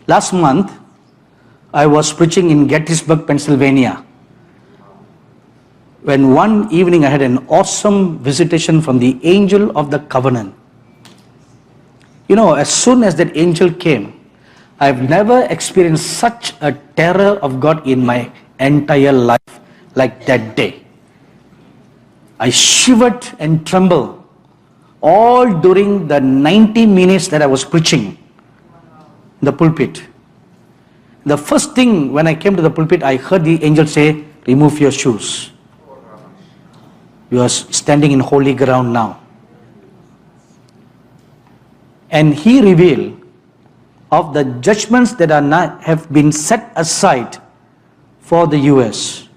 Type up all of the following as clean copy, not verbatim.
Last month, I was preaching in Gettysburg, Pennsylvania, when one evening I had an awesome visitation from the angel of the covenant. You know, as soon as that angel came, I've never experienced such a terror of God in my entire life like that day. I shivered and trembled all during the 90 minutes that I was preaching in the pulpit. The first thing when I came to the pulpit, I heard the angel say, "Remove your shoes. You are standing in holy ground now." And he revealed of the judgments that have been set aside for the US.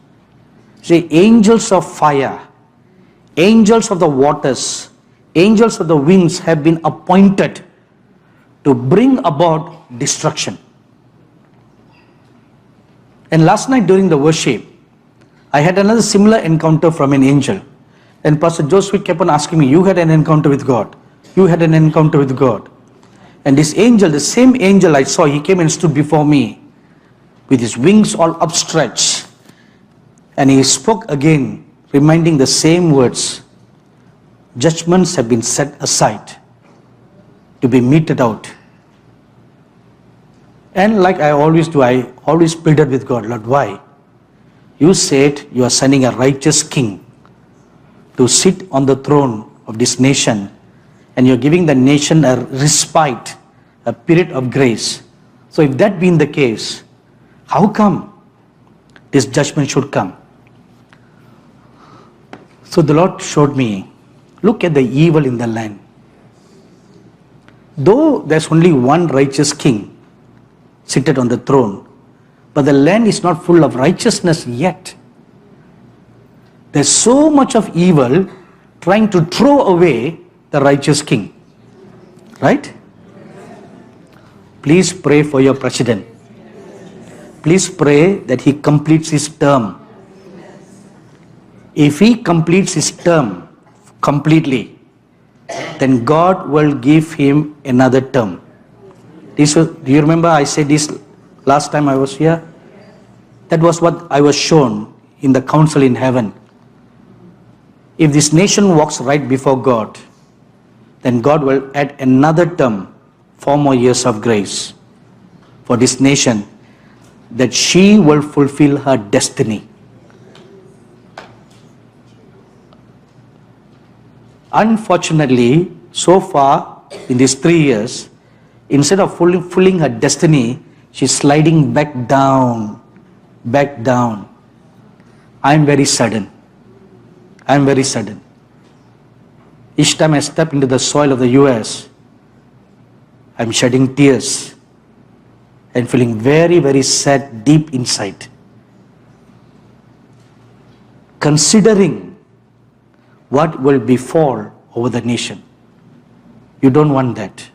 See, angels of fire, angels of the waters, angels of the winds have been appointed to bring about destruction. And last night during the worship, I had another similar encounter from an angel. And Pastor Joseph kept on asking me, "You had an encounter with God. You had an encounter with God." And this angel, the same angel I saw, he came and stood before me with his wings all upstretched. And he spoke again, reminding the same words. Judgments have been set aside to be meted out. And like I always do, I always pleaded with God, "Lord, why? You said you are sending a righteous king to sit on the throne of this nation, and you're giving the nation a respite, a period of grace. So if that being the case, how come this judgment should come?" So the Lord showed me, look at the evil in the land. Though there's only one righteous king seated on the throne, but the land is not full of righteousness yet. There's so much of evil trying to throw away the righteous king. Right? Please pray for your president. Please pray that he completes his term. If he completes his term completely, then God will give him another term. Do you remember I said this last time I was here? That was what I was shown in the council in heaven. If this nation walks right before God, then God will add another term, 4 more years of grace for this nation, that she will fulfill her destiny. Unfortunately, so far in these 3 years, instead of fulfilling her destiny, she's sliding back down, back down. I'm very saddened. Each time I step into the soil of the US, I'm shedding tears and feeling very, very sad deep inside. Considering what will befall over the nation. You don't want that.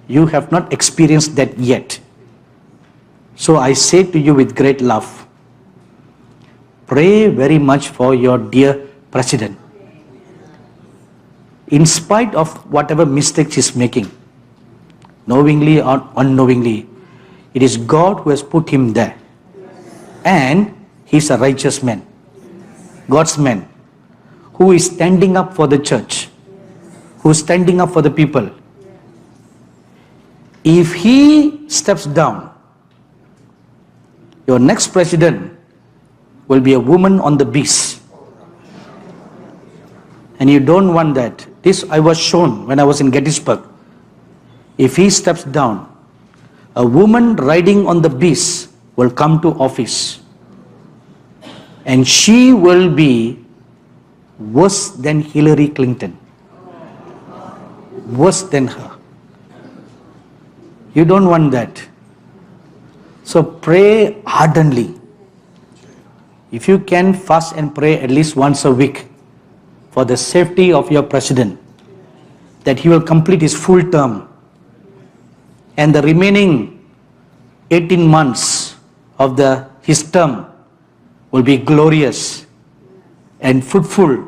You have not experienced that yet. So I say to you with great love, pray very much for your dear president. In spite of whatever mistakes he's making, knowingly or unknowingly, it is God who has put him there. And he's a righteous man, God's man, who is standing up for the church, who is standing up for the people. If he steps down, your next president will be a woman on the beast. And you don't want that. This I was shown when I was in Gettysburg. If he steps down, a woman riding on the beast will come to office. And she will be worse than Hillary Clinton. Worse than her. You don't want that. So pray ardently. If you can, fast and pray at least once a week for the safety of your president, that he will complete his full term and the remaining 18 months of his term will be glorious and fruitful.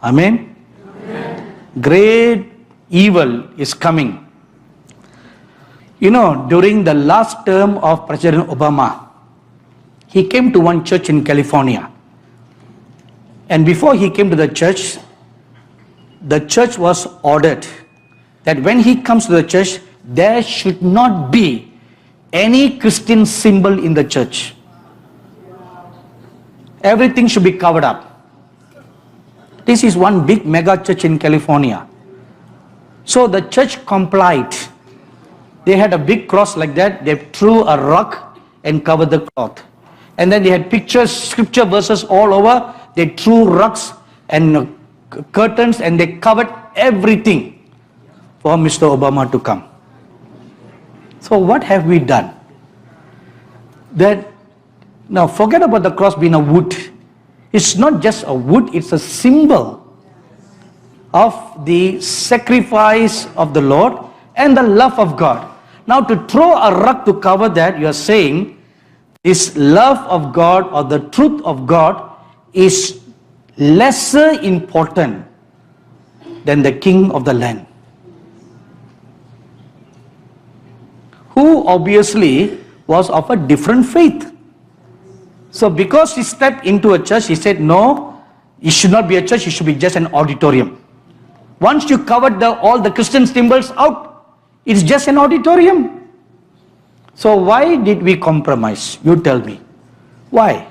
Amen? Amen. Great evil is coming. You know, during the last term of President Obama, he came to one church in California. And before he came to the church was ordered that when he comes to the church, there should not be any Christian symbol in the church. Everything should be covered up. This is one big mega church in California. So the church complied. They had a big cross like that. They threw a rug and covered the cloth. And then they had pictures, scripture verses all over. They threw rugs and curtains and they covered everything for Mr. Obama to come. So what have we done? Now forget about the cross being a wood. It's not just a wood, it's a symbol of the sacrifice of the Lord and the love of God. Now to throw a rug to cover that, you are saying this love of God or the truth of God is lesser important than the king of the land, who obviously was of a different faith. So because he stepped into a church, he said, no, it should not be a church, it should be just an auditorium. Once you covered all the Christian symbols out, it's just an auditorium. So why did we compromise? You tell me. Why?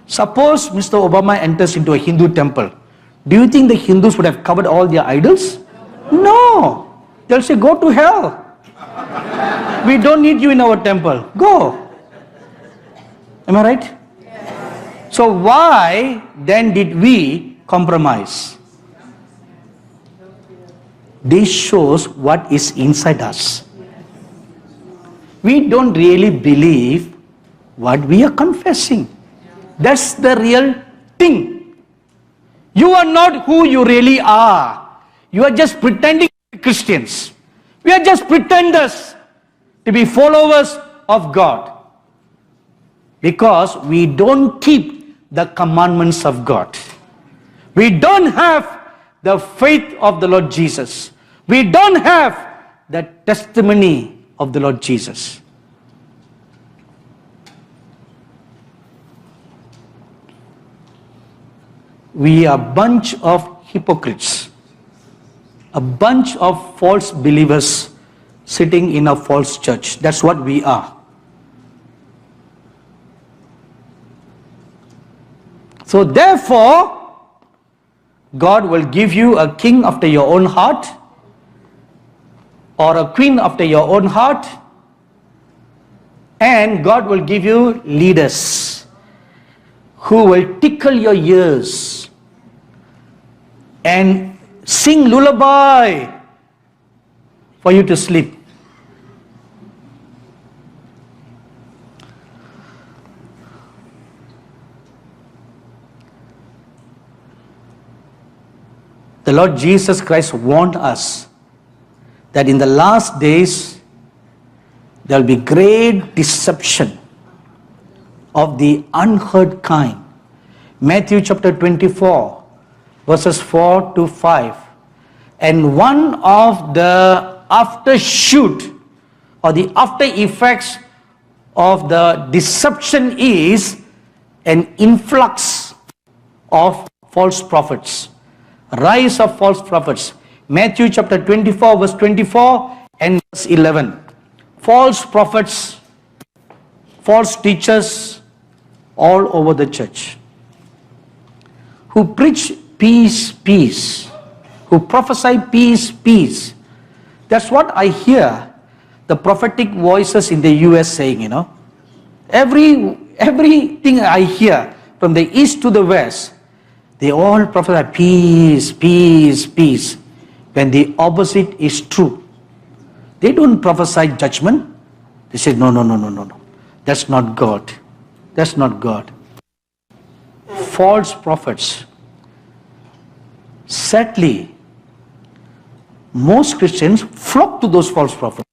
Suppose Mr. Obama enters into a Hindu temple. Do you think the Hindus would have covered all their idols? No. They'll say, go to hell. We don't need you in our temple. Go. Am I right? Yes. So why then did we compromise? This shows what is inside us. We don't really believe what we are confessing. That's the real thing. You are not who you really are. You are just pretending to be Christians. We are just pretenders to be followers of God. Because we don't keep the commandments of God. We don't have the faith of the Lord Jesus. We don't have the testimony of the Lord Jesus. We are a bunch of hypocrites, a bunch of false believers sitting in a false church. That's what we are. So therefore, God will give you a king after your own heart, or a queen after your own heart, and God will give you leaders who will tickle your ears and sing lullaby for you to sleep. The Lord Jesus Christ warned us that in the last days there will be great deception of the unheard kind. Matthew chapter 24 verses 4 to 5. And one of the aftershoot or the after effects of the deception is an influx of false prophets. Rise of false prophets. Matthew chapter 24 verse 24 and verse 11. False prophets, false teachers all over the church, who preach peace, peace, who prophesy peace, peace. That's what I hear the prophetic voices in the US saying, you know. Everything I hear from the east to the west, they all prophesy peace, peace, peace, when the opposite is true. They don't prophesy judgment. They say, no. That's not God. That's not God. False prophets. Sadly, most Christians flock to those false prophets.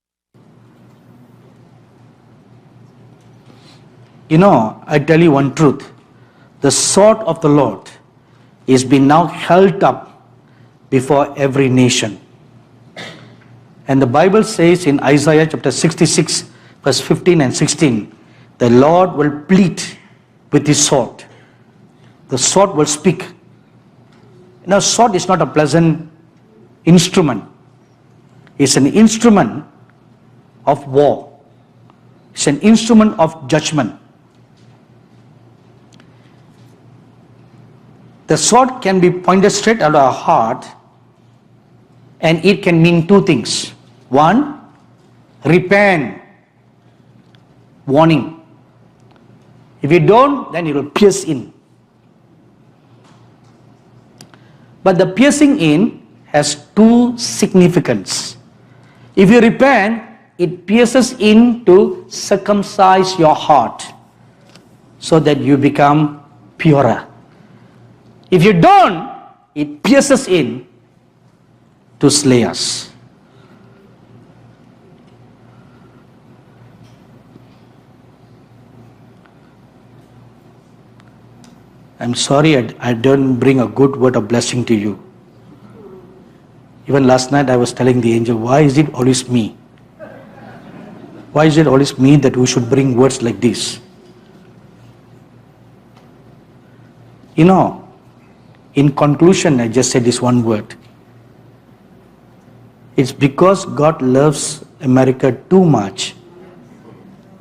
You know, I tell you one truth. The sword of the Lord is being now held up before every nation. And the Bible says in Isaiah chapter 66, verse 15 and 16, the Lord will plead with his sword. The sword will speak. Now, sword is not a pleasant instrument. It's an instrument of war. It's an instrument of judgment. The sword can be pointed straight at our heart, and it can mean two things. One, repent, warning. If you don't, then it will pierce in. But the piercing in has two significance. If you repent, it pierces in to circumcise your heart so that you become purer. If you don't, it pierces in to slay us. I'm sorry I don't bring a good word of blessing to you. Even last night I was telling the angel, why is it always me? Why is it always me that we should bring words like this? You know, in conclusion, I just said this one word. It's because God loves America too much,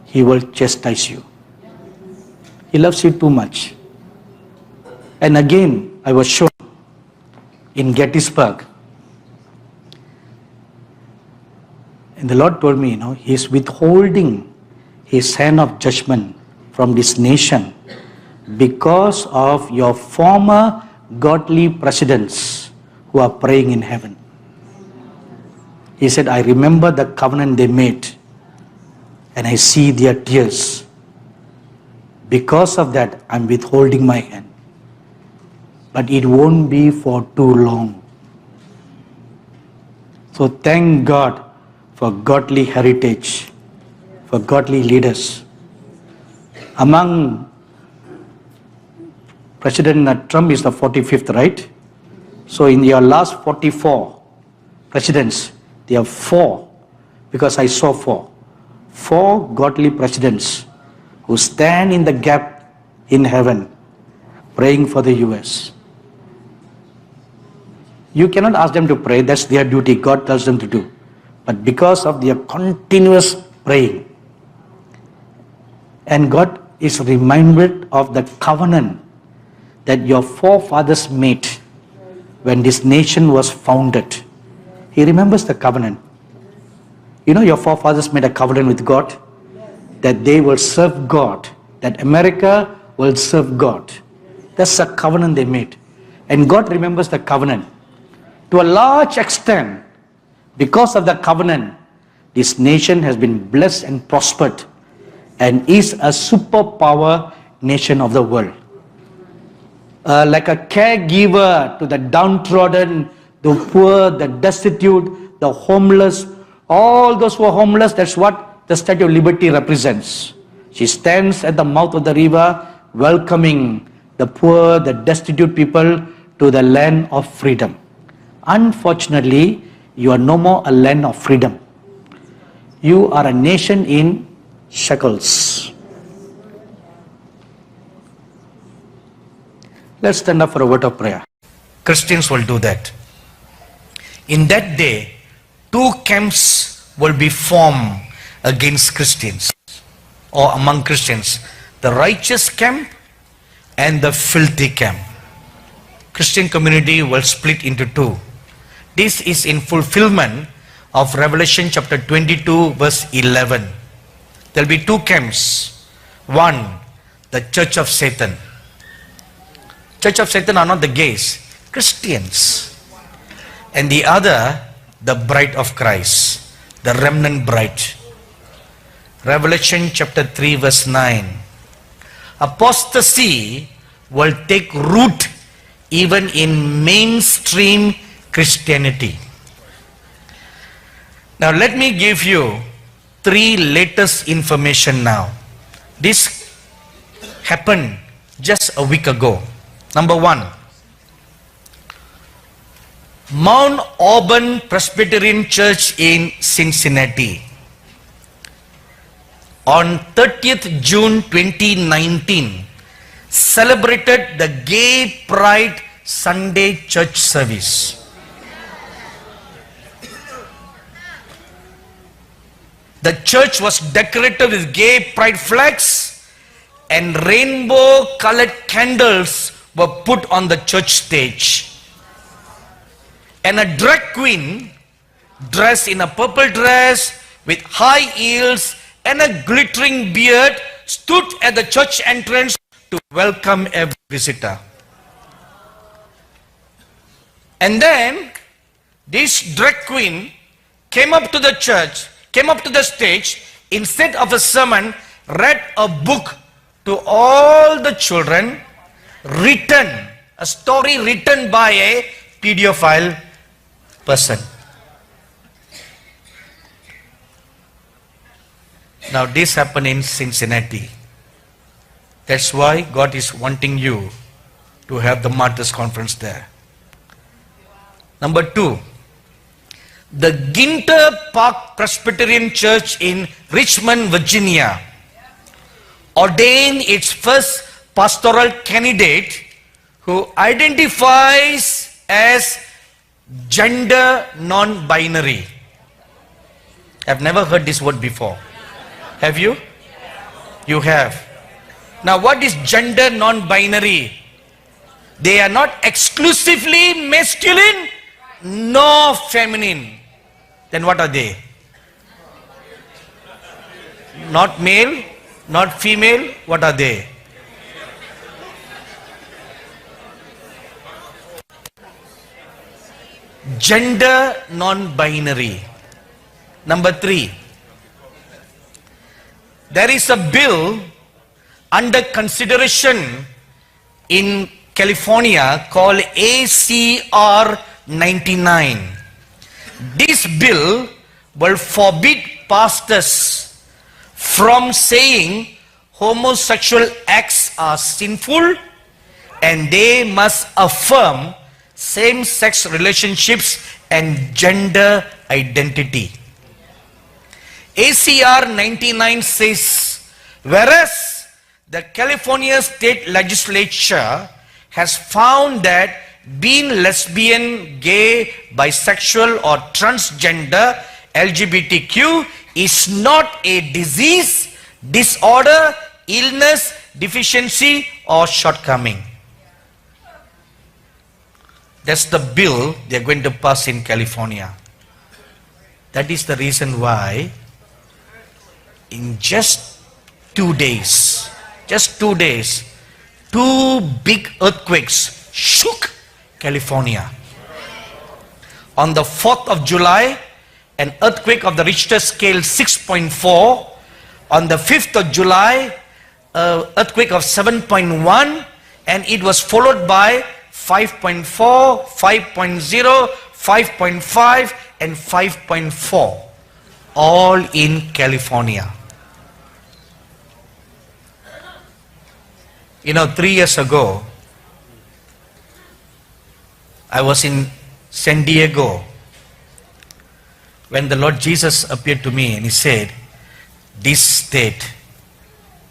He will chastise you. He loves you too much. And again, I was shown in Gettysburg. And the Lord told me, you know, He is withholding His hand of judgment from this nation because of your former godly presidents who are praying in heaven. He said, I remember the covenant they made and I see their tears. Because of that, I'm withholding my hand. But it won't be for too long. So thank God for godly heritage, for godly leaders. Among President Trump is the 45th, right? So in your last 44 presidents, there are 4, because I saw 4. 4 godly presidents who stand in the gap in heaven, praying for the US. You cannot ask them to pray, that's their duty, God tells them to do. But because of their continuous praying, and God is reminded of the covenant that your forefathers made when this nation was founded. He remembers the covenant. You know, your forefathers made a covenant with God that they will serve God, that America will serve God. That's a covenant they made. And God remembers the covenant. To a large extent, because of the covenant, this nation has been blessed and prospered and is a superpower nation of the world. Like a caregiver to the downtrodden, the poor, the destitute, the homeless, all those who are homeless, that's what the Statue of Liberty represents. She stands at the mouth of the river, welcoming the poor, the destitute people to the land of freedom. Unfortunately, you are no more a land of freedom. You are a nation in shackles. Let's stand up for a word of prayer. Christians will do that. In that day, 2 camps will be formed against Christians or among Christians. The righteous camp and the filthy camp. Christian community will split into 2. This is in fulfillment of Revelation chapter 22 verse 11. There will be 2 camps. One, the church of Satan. Church of Satan are not the gays, Christians. And the other, the bride of Christ, the remnant bride. Revelation chapter 3 verse 9. Apostasy will take root even in mainstream Christianity. Now let me give you 3 latest information now. This happened just a week ago. Number 1, Mount Auburn Presbyterian Church in Cincinnati. On 30th June 2019, celebrated the Gay Pride Sunday church service. The church was decorated with gay pride flags and rainbow colored candles were put on the church stage. And a drag queen dressed in a purple dress with high heels and a glittering beard stood at the church entrance to welcome every visitor. And then this drag queen came up to the church, came up to the stage, instead of a sermon, read a book to all the children, written, a story written by a pedophile person. Now this happened in Cincinnati. That's why God is wanting you to have the Martyrs Conference there. Number 2, the Ginter Park Presbyterian Church in Richmond, Virginia ordained its first pastoral candidate who identifies as gender non-binary. I've never heard this word before. Have you? You have. Now what is gender non-binary? They are not exclusively masculine nor feminine. Then what are they? Not male, not female. What are they? Gender non-binary. Number 3, there is a bill under consideration in California called ACR 99. This bill will forbid pastors from saying homosexual acts are sinful and they must affirm same-sex relationships and gender identity. ACR 99 says, whereas the California state legislature has found that being lesbian, gay, bisexual or transgender LGBTQ is not a disease, disorder, illness, deficiency or shortcoming. That's the bill they're going to pass in California. That is the reason why in just 2 days, 2 big earthquakes shook California. On the 4th of July, an earthquake of the Richter scale 6.4. On the 5th of July, an earthquake of 7.1, and it was followed by 5.4, 5.0, 5.5 and 5.4, all in California. You know, 3 years ago, I was in San Diego when the Lord Jesus appeared to me and he said, this state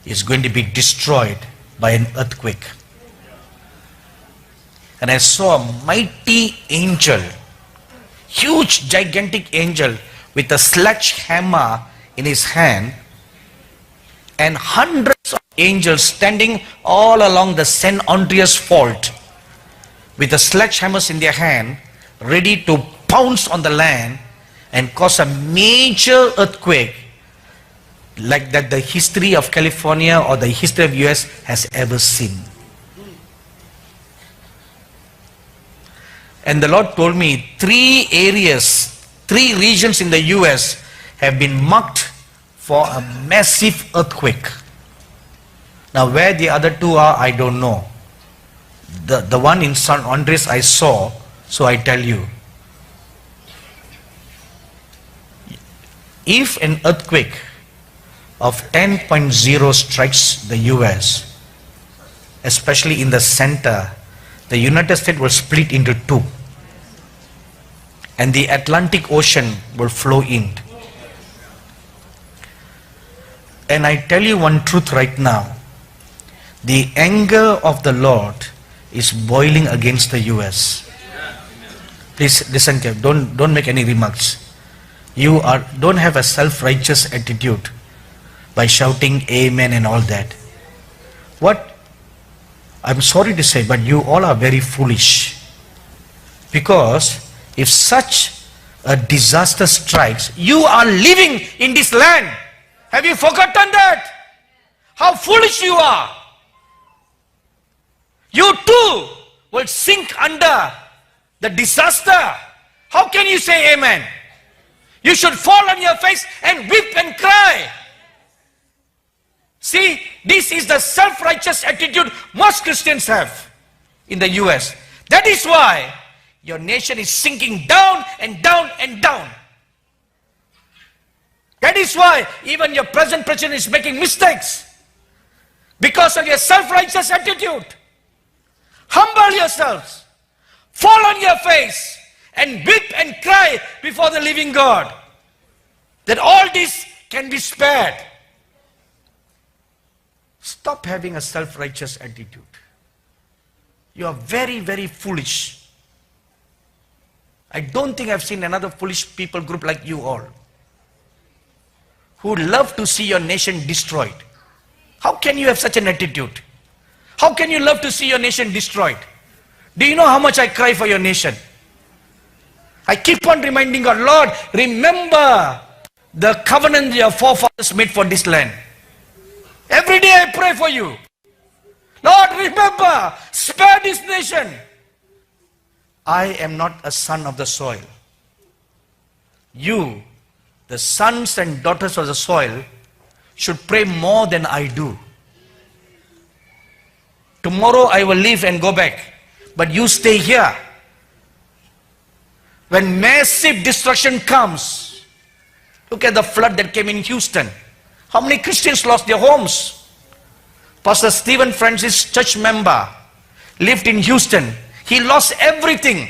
is going to be destroyed by an earthquake. And I saw a mighty angel, huge gigantic angel with a sledgehammer in his hand, and hundreds of angels standing all along the San Andreas Fault with the sledgehammers in their hand, ready to pounce on the land and cause a major earthquake like that the history of California or the history of US has ever seen. And the Lord told me 3 regions in the US have been marked for a massive earthquake. Now where the other 2 are, I don't know. The one in San Andreas I saw, so I tell you. If an earthquake of 10.0 strikes the US, especially in the center, the United States will split into 2. and the Atlantic Ocean will flow in. And I tell you one truth right now, the anger of the Lord is boiling against the US. Please listen carefully. Don't make any remarks. You don't have a self-righteous attitude by shouting amen and all that. What? I'm sorry to say, but you all are very foolish. Because if such a disaster strikes, you are living in this land. Have you forgotten that? How foolish you are. You too will sink under the disaster. How can you say amen? You should fall on your face and weep and cry. See, this is the self-righteous attitude most Christians have in the US. That is why your nation is sinking down and down and down. That is why even your present president is making mistakes. Because of your self-righteous attitude. Humble yourselves. Fall on your face and weep and cry before the living God. That all this can be spared. Stop having a self-righteous attitude. You are very, very foolish. I don't think I've seen another foolish people group like you all, who love to see your nation destroyed. How can you have such an attitude? How can you love to see your nation destroyed? Do you know how much I cry for your nation? I keep on reminding God, Lord, remember the covenant your forefathers made for this land. Every day I pray for you. Lord, remember, spare this nation. I am not a son of the soil. You, the sons and daughters of the soil, should pray more than I do. Tomorrow I will leave and go back, but you stay here. When massive destruction comes, look at the flood that came in Houston. How many Christians lost their homes? Pastor Stephen Francis, church member, lived in Houston. He lost everything.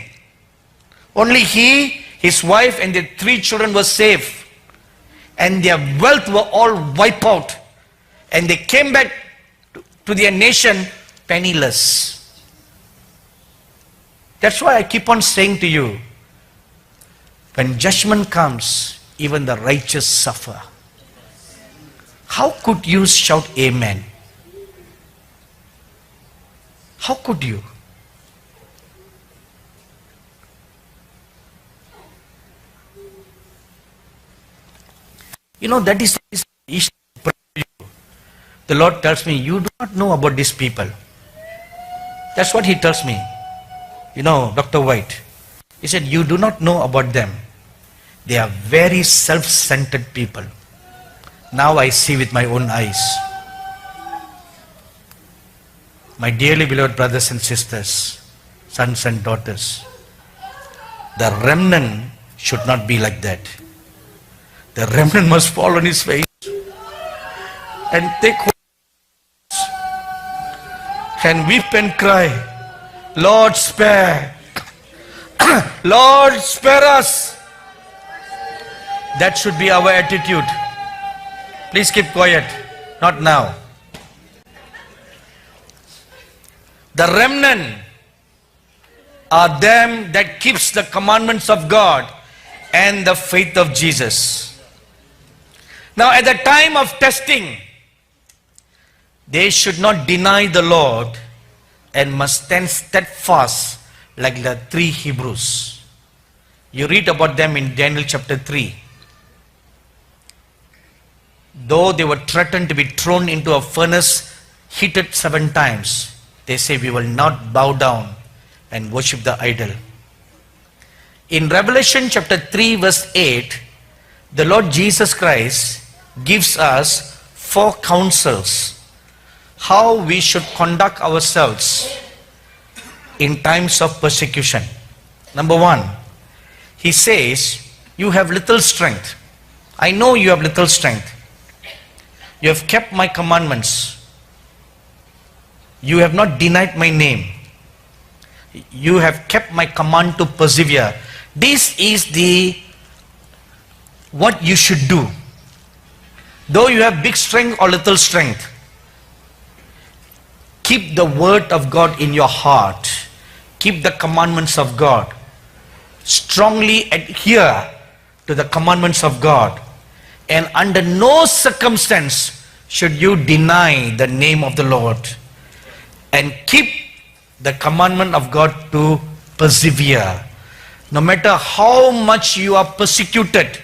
Only he, his wife and their 3 children were safe. And their wealth were all wiped out. And they came back to their nation penniless. That's why I keep on saying to you, when judgment comes, even the righteous suffer. How could you shout amen? How could you? You know, that is the issue. The Lord tells me, you do not know about these people. That's what He tells me. You know, Dr. White, he said, you do not know about them. They are very self-centered people. Now I see with my own eyes. My dearly beloved brothers and sisters, sons and daughters, the remnant should not be like that. The remnant must fall on his face and take hold and weep and cry, Lord, spare. Lord, spare us. That should be our attitude. Please keep quiet. Not now. The remnant are them that keeps the commandments of God and the faith of Jesus. Now at the time of testing, they should not deny the Lord and must stand steadfast like the 3 Hebrews. You read about them in Daniel chapter 3. Though they were threatened to be thrown into a furnace heated 7 times, they say, we will not bow down and worship the idol. In Revelation chapter 3 verse 8, the Lord Jesus Christ gives us 4 counsels how we should conduct ourselves in times of persecution. Number 1, He says, you have little strength. I know you have little strength. You have kept my commandments. You have not denied my name. You have kept my command to persevere. This is what you should do. Though you have big strength or little strength, keep the word of God in your heart. Keep the commandments of God. Strongly adhere to the commandments of God. And under no circumstance should you deny the name of the Lord. And keep the commandment of God to persevere. No matter how much you are persecuted,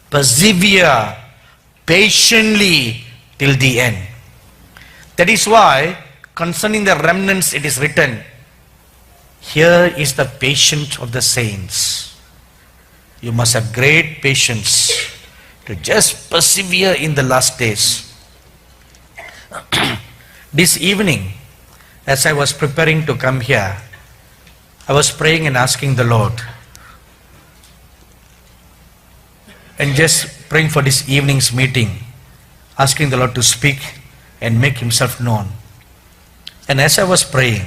persevere patiently till the end. That is why concerning the remnants it is written, here is the patience of the saints. You must have great patience to just persevere in the last days. This evening, as I was preparing to come here, I was praying and asking the Lord, and just praying for this evening's meeting, asking the Lord to speak and make himself known. And as I was praying,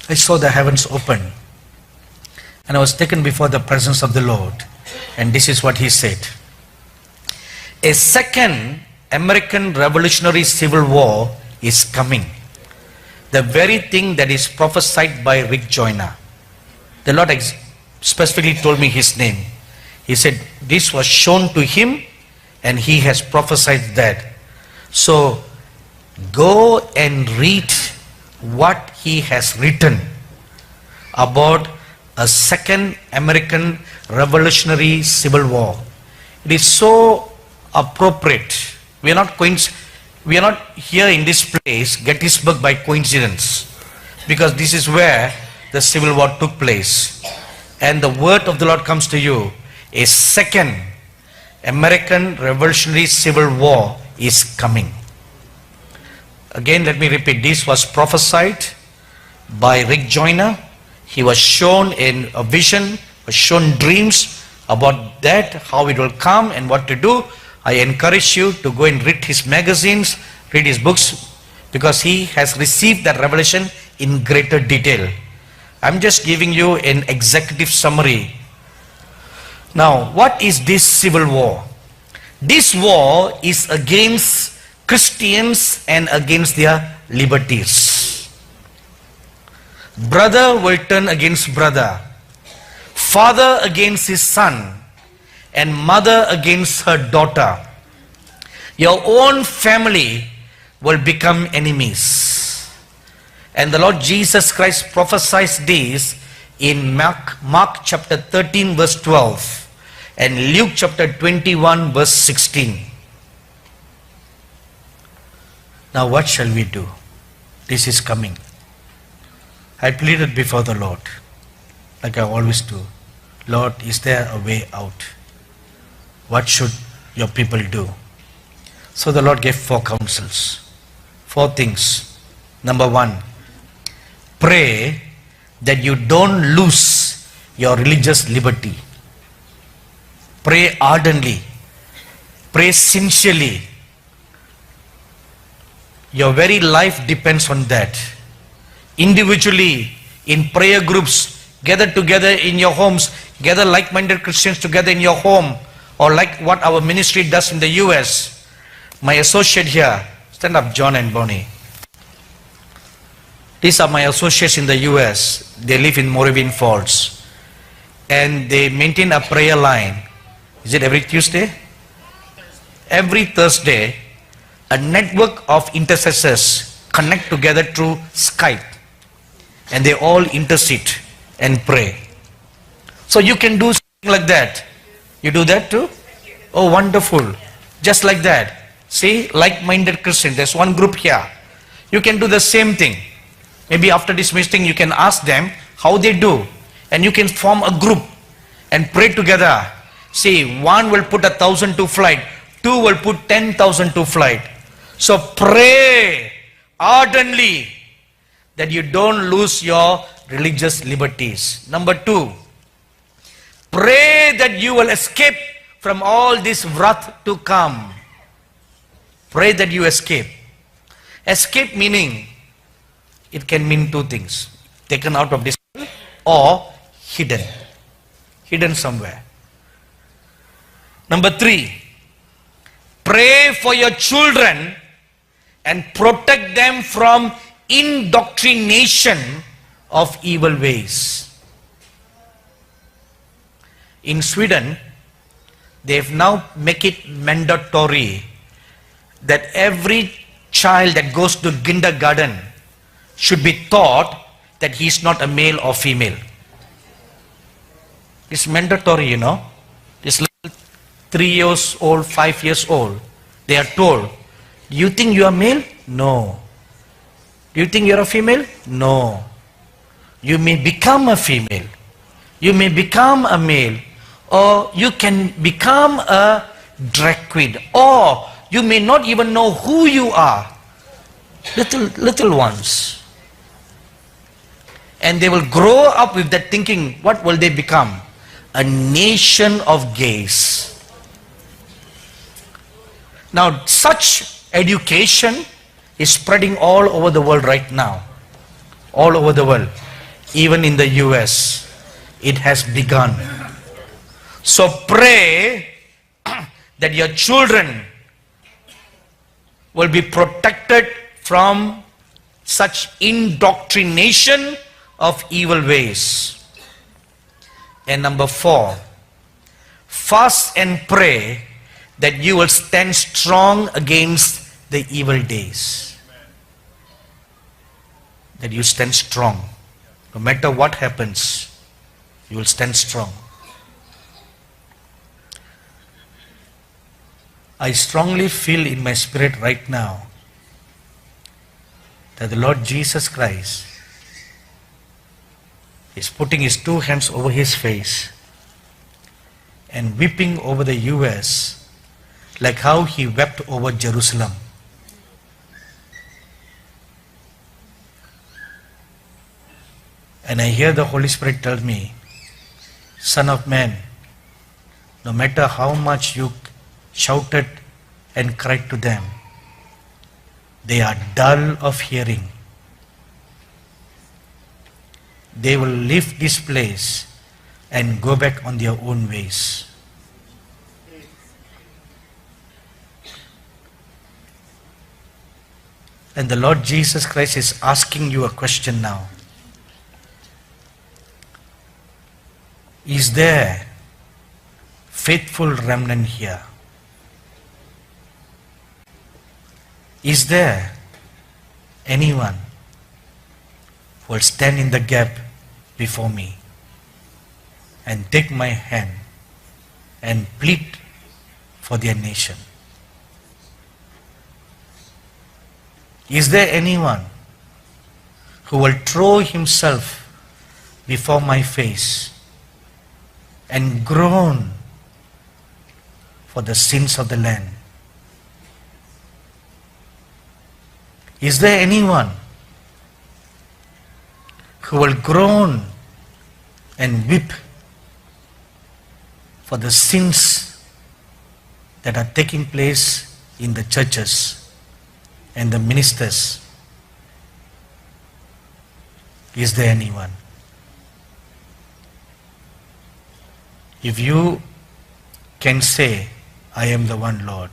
I saw the heavens open, and I was taken before the presence of the Lord, and this is what he said. A second American Revolutionary Civil War is coming. The very thing that is prophesied by Rick Joyner. The Lord specifically told me his name. He said this was shown to him and he has prophesied that. So go and read what he has written about a second American Revolutionary Civil War. It is so appropriate. We are not here in this place, Gettysburg, by coincidence, because this is where the Civil War took place. And the word of the Lord comes to you, a second American Revolutionary Civil War is coming. Again, let me repeat, this was prophesied by Rick Joyner. He was shown in a vision, was shown dreams about that, how it will come and what to do. I encourage you to go and read his magazines, read his books, because he has received that revelation in greater detail. I'm just giving you an executive summary. Now, what is this civil war? This war is against Christians and against their liberties. Brother will turn against brother, father against his son, and mother against her daughter. Your own family will become enemies. And the Lord Jesus Christ prophesies this in Mark chapter 13 verse 12 and Luke chapter 21 verse 16. Now what shall we do? This is coming. I pleaded before the Lord, like I always do. Lord, is there a way out? What should your people do? So the Lord gave 4 counsels, 4 things. Number 1, pray that you don't lose your religious liberty. Pray ardently. Pray sincerely. Your very life depends on that. Individually, in prayer groups, gather together in your homes, gather like-minded Christians together in your home, or like what our ministry does in the US. My associate here, stand up, John and Bonnie. These are my associates in the US. They live in Moravian Falls. And they maintain a prayer line. Is it every Tuesday? Every Thursday, a network of intercessors connect together through Skype. And they all intercede and pray. So you can do something like that. You do that too? Oh, wonderful. Just like that. See, like-minded Christians. There's one group here. You can do the same thing. Maybe after this meeting, you can ask them how they do. And you can form a group and pray together. See, one will put 1,000 to flight. 2 will put 10,000 to flight. So pray ardently that you don't lose your religious liberties. Number 2, pray that you will escape from all this wrath to come. Pray that you escape. Escape meaning, it can mean 2 things. Taken out of this world or hidden. hidden somewhere. Number 3, pray for your children and protect them from indoctrination of evil ways. In Sweden, they've now make it mandatory that every child that goes to kindergarten should be taught that he is not a male or female. It's mandatory, you know. This little 3 years old, 5 years old, they are told, do you think you are male? No. Do you think you are a female? No. You may become a female. You may become a male. Or you can become a drag queen. Or you may not even know who you are. Little ones. And they will grow up with that thinking. What will they become? A nation of gays. Now, such education is spreading all over the world right now. All over the world. Even in the US, it has begun. So pray that your children will be protected from such indoctrination of evil ways. And number 4, fast and pray that you will stand strong against the evil days. That you stand strong. No matter what happens, you will stand strong. I strongly feel in my spirit right now that the Lord Jesus Christ is putting his 2 hands over his face and weeping over the US like how he wept over Jerusalem. And I hear the Holy Spirit tell me, Son of man, no matter how much you shouted and cried to them, they are dull of hearing. They will leave this place and go back on their own ways. And the Lord Jesus Christ is asking you a question now. Is there faithful remnant here? Is there anyone who will stand in the gap before me and take my hand and plead for their nation? Is there anyone who will throw himself before my face and groan for the sins of the land? Is there anyone who will groan and weep for the sins that are taking place in the churches and the ministers? Is there anyone? If you can say, I am the one, Lord,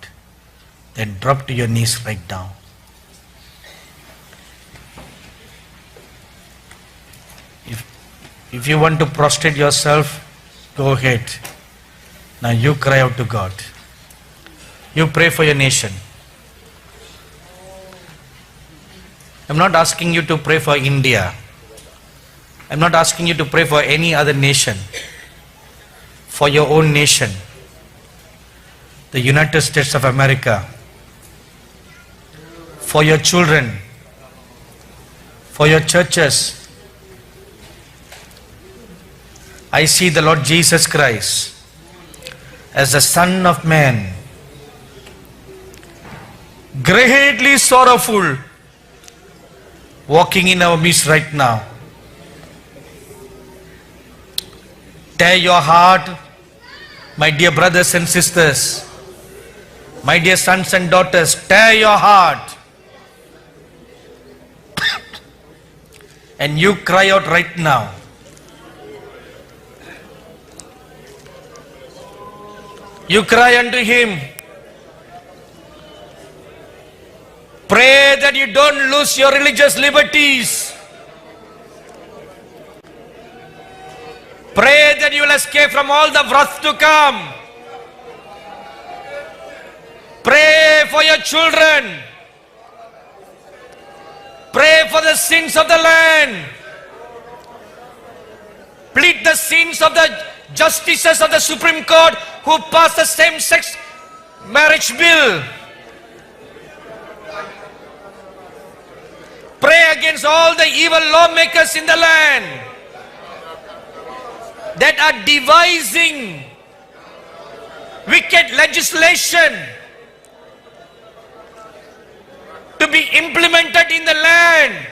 then drop to your knees right now. If you want to prostrate yourself, go ahead. Now you cry out to God. You pray for your nation. I'm not asking you to pray for India. I'm not asking you to pray for any other nation. For your own nation. The United States of America. For your children. For your churches. I see the Lord Jesus Christ as the Son of Man, greatly sorrowful, walking in our midst right now. Tear your heart, my dear brothers and sisters, my dear sons and daughters, tear your heart. And you cry out right now. You cry unto him. Pray that you don't lose your religious liberties. Pray that you will escape from all the wrath to come. Pray for your children. Pray for the sins of the land. Plead the sins of the justices of the Supreme Court who passed the same-sex marriage bill. Pray against all the evil lawmakers in the land that are devising wicked legislation to be implemented in the land,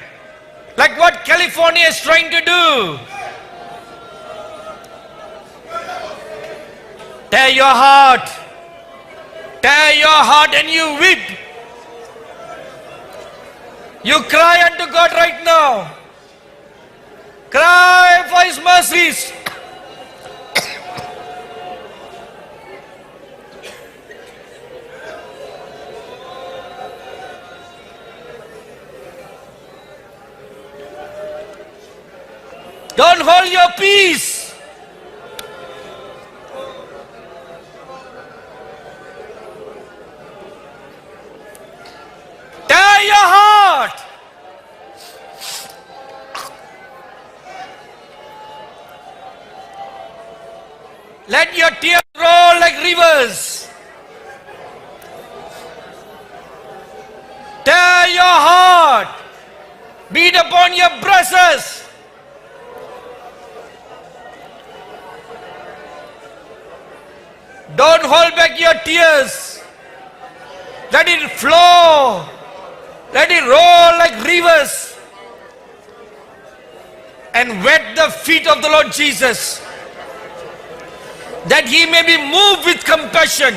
like what California is trying to do. Tear your heart. Tear your heart and you weep. You cry unto God right now. Cry for His mercies. Don't hold your peace. Tear your heart. Let your tears roll like rivers. Tear your heart. Beat upon your breasts. Don't hold back your tears. Let it flow. Let it roll like rivers. And wet the feet of the Lord Jesus, that He may be moved with compassion